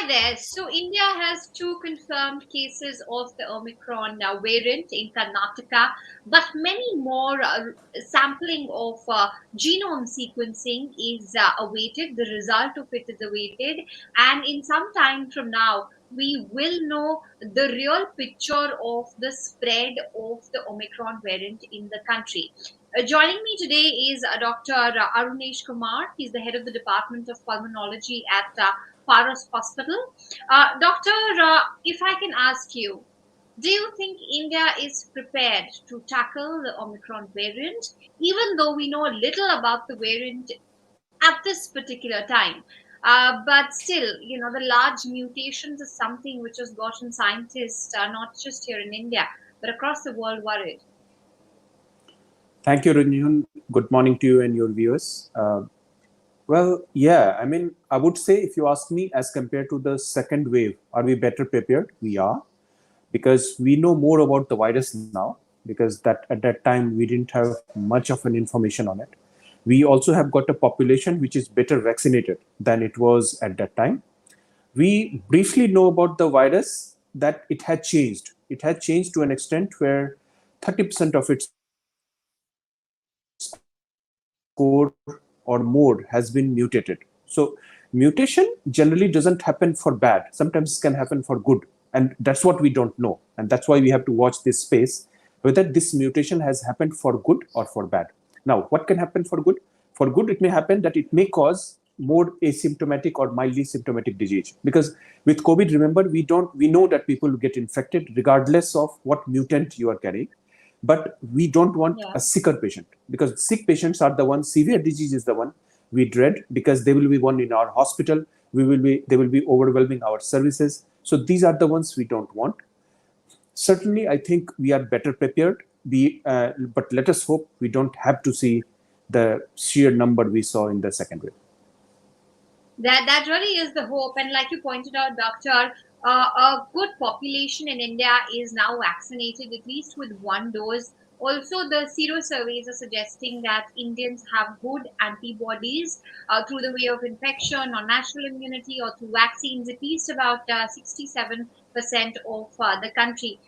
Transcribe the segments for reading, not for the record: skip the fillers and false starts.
Hi there. So India has two confirmed cases of the Omicron variant in Karnataka, but many more sampling of genome sequencing is awaited. The result of it is awaited, and in some time from now, we will know the real picture of the spread of the Omicron variant in the country. Joining me today is Dr. Arunesh Kumar. He's the head of the Department of Pulmonology at Paros Hospital. Doctor, if I can ask you, do you think India is prepared to tackle the Omicron variant, even though we know little about the variant at this particular time? But still, the large mutations is something which has gotten scientists, not just here in India, but across the world, worried. Thank you, Ranjan. Good morning to you and your viewers. Well, yeah, I mean, I would say if you ask me, as compared to the second wave, are we better prepared? We are, because we know more about the virus now, because that at that time we didn't have much of an information on it. We also have got a population which is better vaccinated than it was at that time. We briefly know about the virus that it had changed. It had changed to an extent where 30% of its core or more has been mutated. So mutation generally doesn't happen for bad. Sometimes it can happen for good. And that's what we don't know. And that's why we have to watch this space, whether this mutation has happened for good or for bad. Now, what can happen for good? For good, it may happen that it may cause more asymptomatic or mildly symptomatic disease. Because with COVID, remember, we know that people get infected regardless of what mutant you are carrying. But we don't want a sicker patient, because sick patients are the ones, severe disease is the one we dread, because they will be one in our hospital. They will be overwhelming our services. So these are the ones we don't want. Certainly, I think we are better prepared. But let us hope we don't have to see the sheer number we saw in the second wave. That really is the hope, and like you pointed out, Doctor, a good population in India is now vaccinated at least with one dose. Also, the sero surveys are suggesting that Indians have good antibodies through the way of infection or natural immunity or through vaccines, at least about 67% of the country.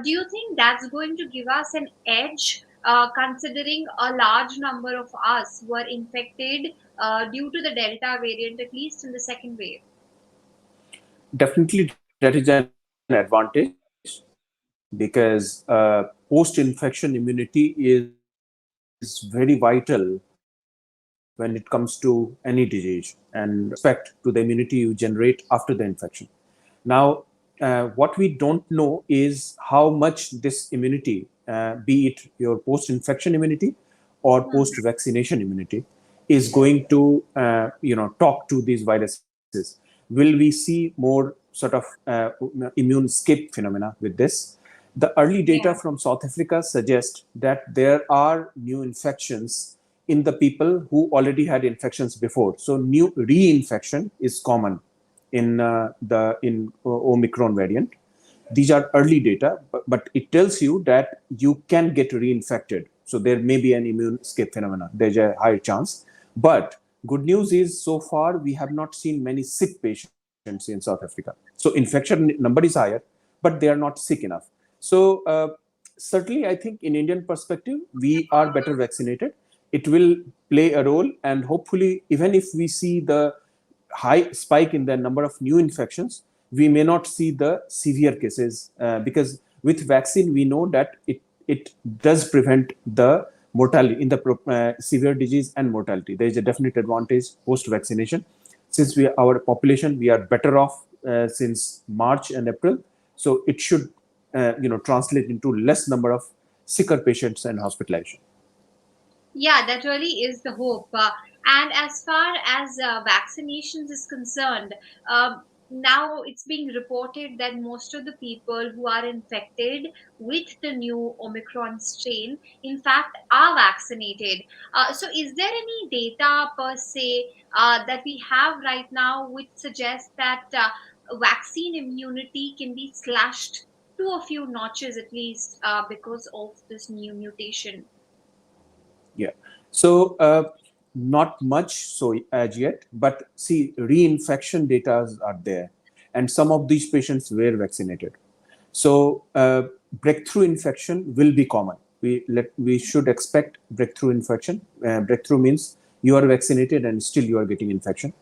Do you think that's going to give us an edge, considering a large number of us were infected due to the Delta variant, at least in the second wave? Definitely, that is an advantage, because post-infection immunity is very vital when it comes to any disease, and respect to the immunity you generate after the infection. Now, what we don't know is how much this immunity, be it your post-infection immunity or post-vaccination immunity, is going to talk to these viruses. Will we see more sort of immune escape phenomena with this? The early data from South Africa suggest that there are new infections in the people who already had infections before. So new reinfection is common in Omicron variant. These are early data, but it tells you that you can get reinfected. So there may be an immune escape phenomena. There's a higher chance. But good news is, so far we have not seen many sick patients in South Africa. So infection number is higher, but they are not sick enough. So certainly, I think in Indian perspective, we are better vaccinated. It will play a role, and hopefully, even if we see the high spike in the number of new infections, we may not see the severe cases, because with vaccine, we know that it does prevent the mortality in the severe disease and mortality. There is a definite advantage post-vaccination. Since our population, we are better off since March and April. So it should translate into less number of sicker patients and hospitalization. Yeah, that really is the hope. And as far as vaccinations is concerned, now it's being reported that most of the people who are infected with the new Omicron strain, in fact, are vaccinated. So, is there any data per se that we have right now which suggests that vaccine immunity can be slashed to a few notches at least because of this new mutation? Yeah. So not much so as yet, but see, reinfection data are there. and some of these patients were vaccinated. So breakthrough infection will be common. We should expect breakthrough infection. Breakthrough means you are vaccinated and still you are getting infection.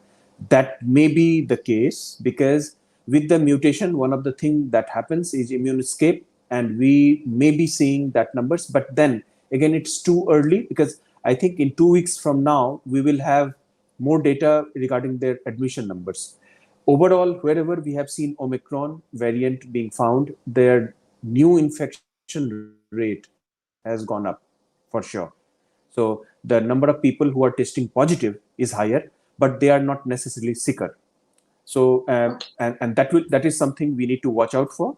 That may be the case because with the mutation, one of the things that happens is immune escape, and we may be seeing that numbers. But then again, it's too early because I think in 2 weeks from now we will have more data regarding their admission numbers. Overall, wherever we have seen Omicron variant being found, their new infection rate has gone up for sure. So the number of people who are testing positive is higher, but they are not necessarily sicker. So that is something we need to watch out for.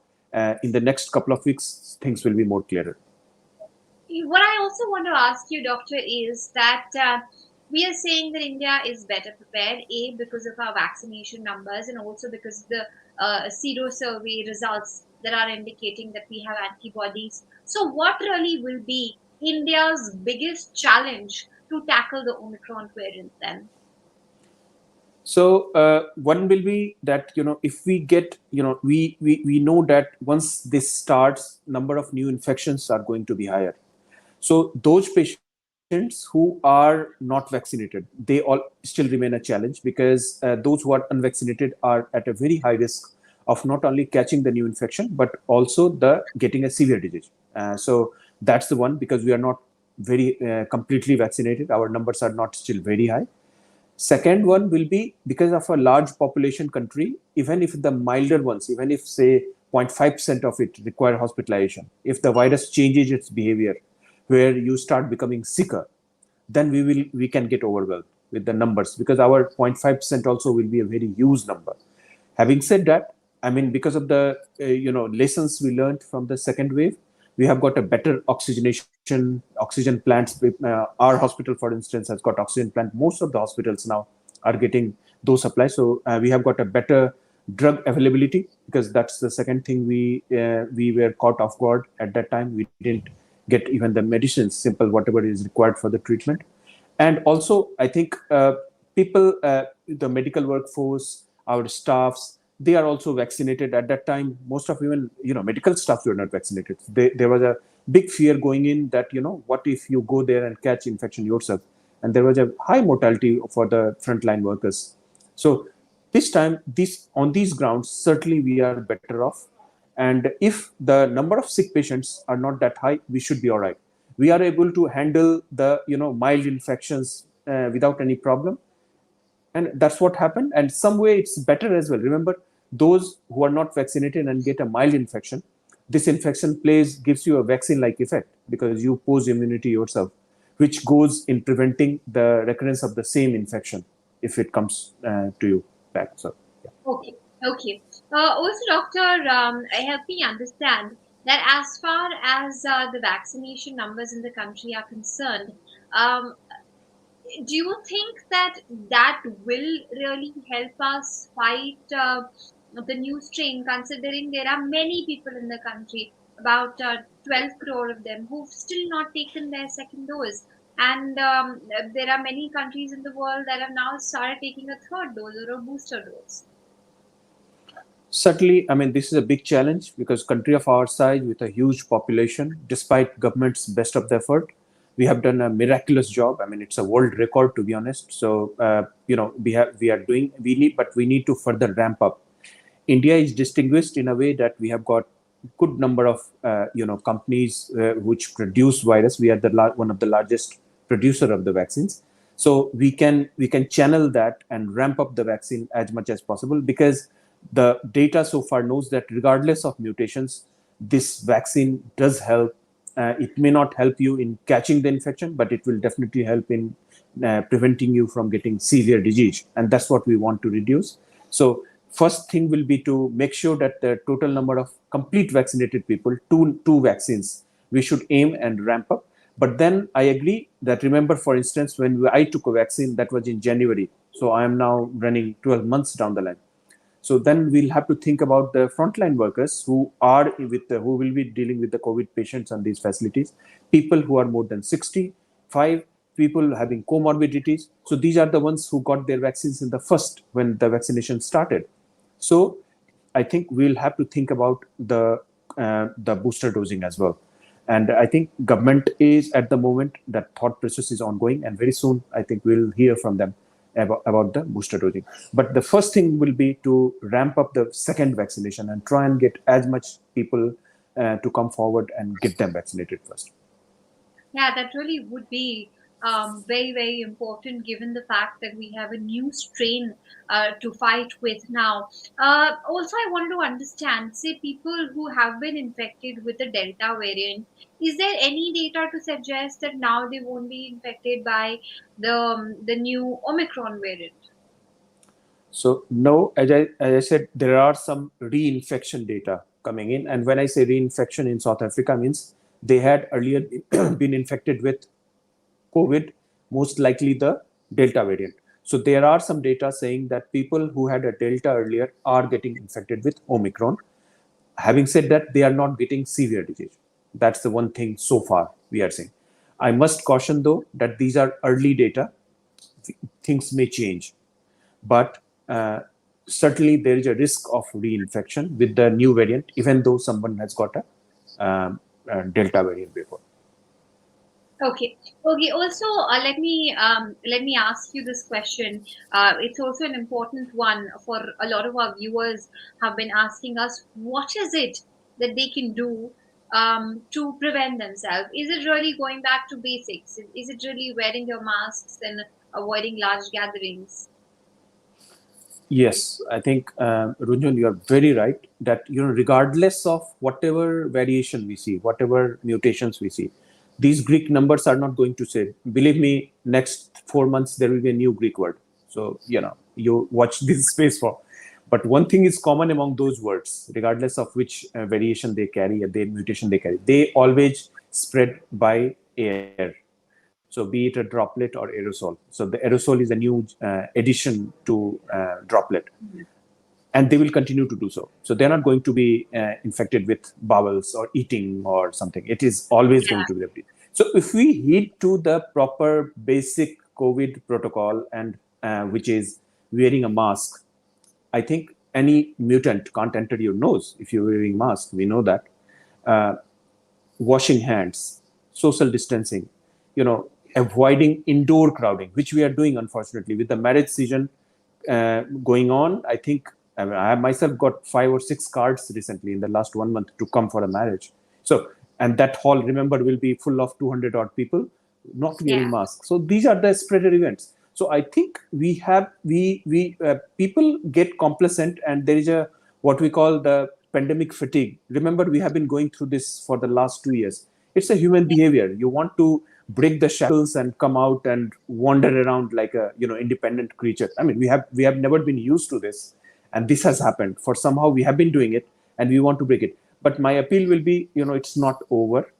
In the next couple of weeks, things will be more clearer. What I also want to ask you, Doctor, is that we are saying that India is better prepared, A, because of our vaccination numbers, and also because the sero survey results that are indicating that we have antibodies. So, what really will be India's biggest challenge to tackle the Omicron variant then? So one will be that if we get we know that once this starts, number of new infections are going to be higher. So those patients who are not vaccinated, they all still remain a challenge because those who are unvaccinated are at a very high risk of not only catching the new infection but also the getting a severe disease. So that's the one, because we are not very completely vaccinated. Our numbers are not still very high. Second one will be because of a large population country, even if the milder ones, even if say 0.5% of it require hospitalization, if the virus changes its behavior where you start becoming sicker, then we can get overwhelmed with the numbers, because our 0.5% also will be a very huge number. Having said that, I mean, because of the lessons we learned from the second wave, we have got a better oxygen plants. Our hospital, for instance, has got oxygen plant. Most of the hospitals now are getting those supplies. So we have got a better drug availability, because that's the second thing we were caught off guard at that time. We didn't get even the medicines, simple whatever is required for the treatment. And also, I think people, the medical workforce, our staffs, they are also vaccinated at that time. Most of even medical staff were not vaccinated. There was a big fear going in that what if you go there and catch infection yourself, and there was a high mortality for the frontline workers. So this time, this on these grounds, certainly we are better off. And if the number of sick patients are not that high, we should be all right. We are able to handle the mild infections without any problem, and that's what happened. And some way it's better as well. Remember, those who are not vaccinated and get a mild infection, this infection gives you a vaccine like effect, because you pose immunity yourself, which goes in preventing the recurrence of the same infection if it comes to you back. So yeah. Okay, okay. Also, Doctor, help me understand that as far as the vaccination numbers in the country are concerned, um, do you think that that will really help us fight the new strain, considering there are many people in the country, about 12 crore of them, who've still not taken their second dose? And there are many countries in the world that have now started taking a third dose or a booster dose. Certainly, I mean, this is a big challenge because country of our size with a huge population, despite government's best of the effort, we have done a miraculous job. I mean, it's a world record, to be honest. So, we need to further ramp up. India is distinguished in a way that we have got good number of companies which produce virus. We are one of the largest producer of the vaccines, so we can channel that and ramp up the vaccine as much as possible, because the data so far knows that regardless of mutations, this vaccine does help. It may not help you in catching the infection, but it will definitely help in preventing you from getting severe disease, and that's what we want to reduce. So first thing will be to make sure that the total number of complete vaccinated people, two vaccines, we should aim and ramp up. But then I agree that, remember, for instance, when I took a vaccine, that was in January. So I am now running 12 months down the line. So then we'll have to think about the frontline workers who will be dealing with the COVID patients on these facilities, people who are more than 65, people having comorbidities. So these are the ones who got their vaccines in the first when the vaccination started. So I think we'll have to think about the booster dosing as well. And I think government is at the moment, that thought process is ongoing, and very soon I think we'll hear from them about the booster dosing. But the first thing will be to ramp up the second vaccination and try and get as much people to come forward and get them vaccinated first. Yeah, that really would be very, very important given the fact that we have a new strain to fight with now. Also, I wanted to understand, say, people who have been infected with the Delta variant, is there any data to suggest that now they won't be infected by the new Omicron variant? So no, as I said, there are some reinfection data coming in. And when I say reinfection in South Africa, means they had earlier been infected with COVID, most likely the Delta variant. So there are some data saying that people who had a Delta earlier are getting infected with Omicron. Having said that, they are not getting severe disease. That's the one thing so far we are seeing. I must caution though that these are early data. Things may change, but certainly there is a risk of reinfection with the new variant, even though someone has got a Delta variant before. Okay. Okay. Also, let me ask you this question. It's also an important one for a lot of our viewers have been asking us. What is it that they can do to prevent themselves? Is it really going back to basics? Is it really wearing your masks and avoiding large gatherings? Yes, I think Runjun, you are very right that regardless of whatever variation we see, whatever mutations we see, these Greek numbers are not going to say. Believe me, next 4 months there will be a new Greek word. So you watch this space for. But one thing is common among those words, regardless of which variation they carry, their mutation they carry, they always spread by air. So be it a droplet or aerosol. So the aerosol is a new addition to droplet, and they will continue to do so. So they're not going to be infected with bowels or eating or something. It is always going to be there. So if we heed to the proper basic COVID protocol, and which is wearing a mask, I think any mutant can't enter your nose if you're wearing mask. We know that. Uh, Washing hands, social distancing, avoiding indoor crowding, which we are doing, unfortunately, with the marriage season going on. I think I myself got 5 or 6 cards recently in the last 1 month to come for a marriage. So, and that hall, remember, will be full of 200 odd people not Yeah. wearing masks. So these are the spreader events. So I think we people get complacent, and there is a what we call the pandemic fatigue. Remember, we have been going through this for the last 2 years. It's a human behavior. You want to break the shackles and come out and wander around like a independent creature. I mean, we have never been used to this, and this has happened. For somehow we have been doing it, and we want to break it. But my appeal will be, it's not over.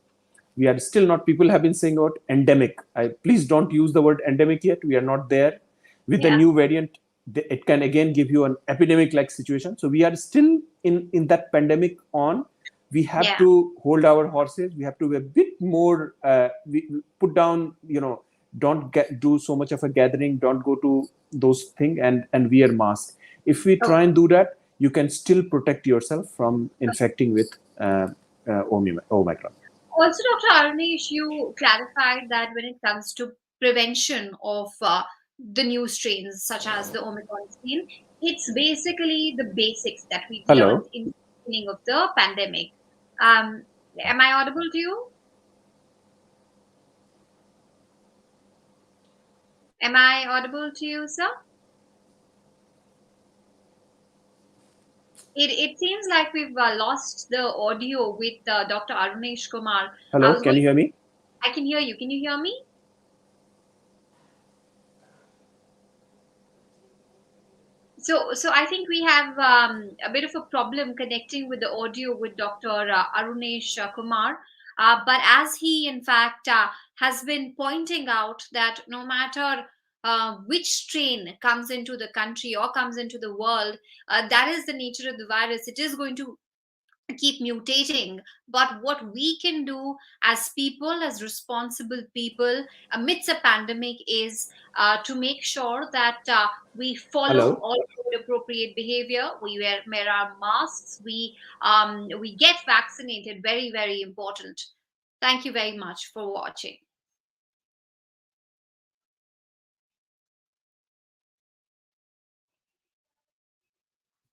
We are still not. People have been saying about endemic. Please don't use the word endemic yet. We are not there. With the Yeah. new variant, it can again give you an epidemic like situation. So we are still in that pandemic on. We have Yeah. to hold our horses. We have to be a bit more we put down, don't do so much of a gathering, don't go to those things, and wear mask. If we try Okay. and do that, you can still protect yourself from infecting with Omicron. Also, Dr. Arunish, you clarified that when it comes to prevention of the new strains, such as the Omicron strain, it's basically the basics that we've learned Hello. in the beginning of the pandemic. Um, am I audible to you? Am I audible to you, sir? It seems like we've lost the audio with Dr. Arunesh Kumar. I Hello, was can going. you hear me? I can hear you. Can you hear me? So I think we have a bit of a problem connecting with the audio with Dr. Arunesh Kumar. But as he, in fact, has been pointing out that no matter which strain comes into the country or comes into the world, that is the nature of the virus. It is going to keep mutating, but what we can do as people, as responsible people amidst a pandemic, is to make sure that we follow Hello. all code appropriate behavior. We wear our masks. We get vaccinated. Very, very important. Thank you very much for watching.